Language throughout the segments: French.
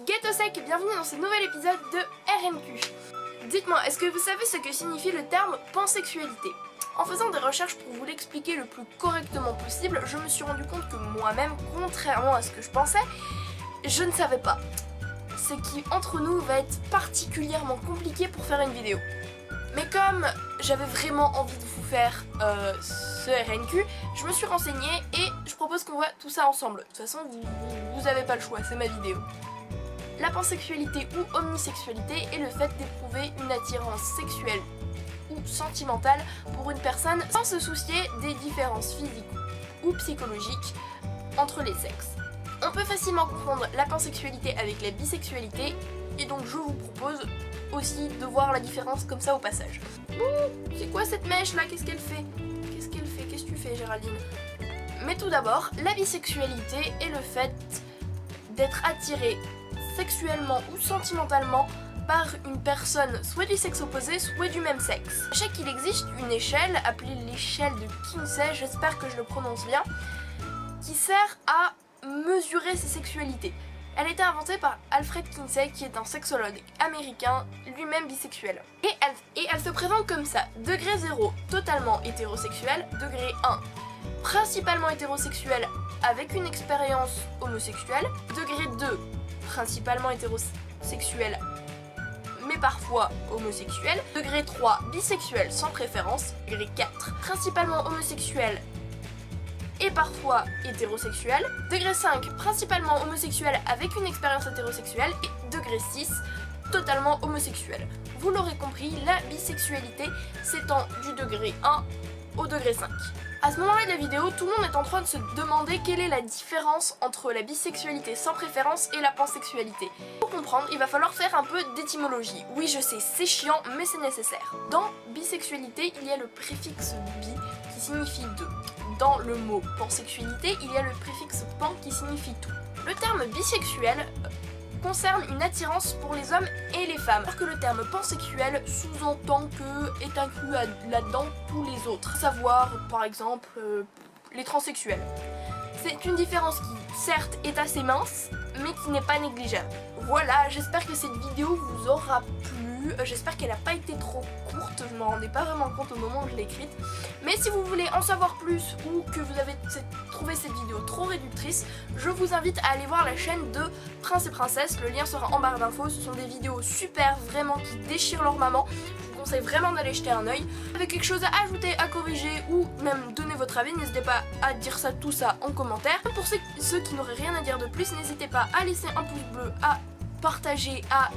Ghetto-sec, bienvenue dans ce nouvel épisode de RNQ. Dites-moi, est-ce que vous savez ce que signifie le terme pansexualité? En faisant des recherches pour vous l'expliquer le plus correctement possible, je me suis rendu compte que moi-même, contrairement à ce que je pensais, je ne savais pas. Ce qui, entre nous, va être particulièrement compliqué pour faire une vidéo. Mais comme j'avais vraiment envie de vous faire ce RNQ, je me suis renseignée et je propose qu'on voit tout ça ensemble. De toute façon, vous avez pas le choix, c'est ma vidéo. La pansexualité ou omnisexualité est le fait d'éprouver une attirance sexuelle ou sentimentale pour une personne sans se soucier des différences physiques ou psychologiques entre les sexes. On peut facilement confondre la pansexualité avec la bisexualité et donc je vous propose aussi de voir la différence comme ça au passage. C'est quoi cette mèche là? Qu'est-ce qu'elle fait? Qu'est-ce qu'elle fait? Qu'est-ce que tu fais, Géraldine? Mais tout d'abord, la bisexualité est le fait d'être attiré sexuellement ou sentimentalement par une personne soit du sexe opposé, soit du même sexe. Sachez qu'il existe une échelle, appelée l'échelle de Kinsey, j'espère que je le prononce bien, qui sert à mesurer ces sexualités. Elle a été inventée par Alfred Kinsey, qui est un sexologue américain, lui-même bisexuel. Et elle se présente comme ça: degré 0, totalement hétérosexuel; degré 1, principalement hétérosexuel avec une expérience homosexuelle; degré 2, principalement hétérosexuel mais parfois homosexuel; degré 3, bisexuel sans préférence; degré 4, principalement homosexuel et parfois hétérosexuel; degré 5, principalement homosexuel avec une expérience hétérosexuelle; et degré 6, totalement homosexuel. Vous l'aurez compris, la bisexualité s'étend du degré 1 au degré 5. À ce moment-là de la vidéo, tout le monde est en train de se demander quelle est la différence entre la bisexualité sans préférence et la pansexualité. Pour comprendre, il va falloir faire un peu d'étymologie. Oui, je sais, c'est chiant, mais c'est nécessaire. Dans bisexualité, il y a le préfixe bi qui signifie deux. Dans le mot pansexualité, il y a le préfixe pan qui signifie tout. Le terme bisexuel concerne une attirance pour les hommes et les femmes, alors que le terme pansexuel sous-entend que est inclus là-dedans tous les autres, à savoir par exemple les transsexuels. C'est une différence qui certes est assez mince, mais qui n'est pas négligeable. Voilà, j'espère que cette vidéo vous aura plu, j'espère qu'elle n'a pas été trop courte, je m'en rendais pas vraiment compte au moment où je l'ai écrite. Mais si vous voulez en savoir plus ou que vous avez trouvé cette vidéo trop réductrice, je vous invite à aller voir la chaîne de Prince et Princesse, le lien sera en barre d'infos. Ce sont des vidéos super, vraiment, qui déchirent leur maman. Je vous conseille vraiment d'aller jeter un oeil. Si vous avez quelque chose à ajouter, à corriger ou même donner votre avis, n'hésitez pas à dire tout ça en commentaire. Pour ceux qui n'auraient rien à dire de plus, n'hésitez pas à laisser un pouce bleu, à partager, à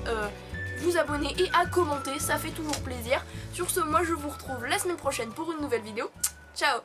vous abonner et à commenter, ça fait toujours plaisir. Sur ce, moi je vous retrouve la semaine prochaine pour une nouvelle vidéo. Ciao!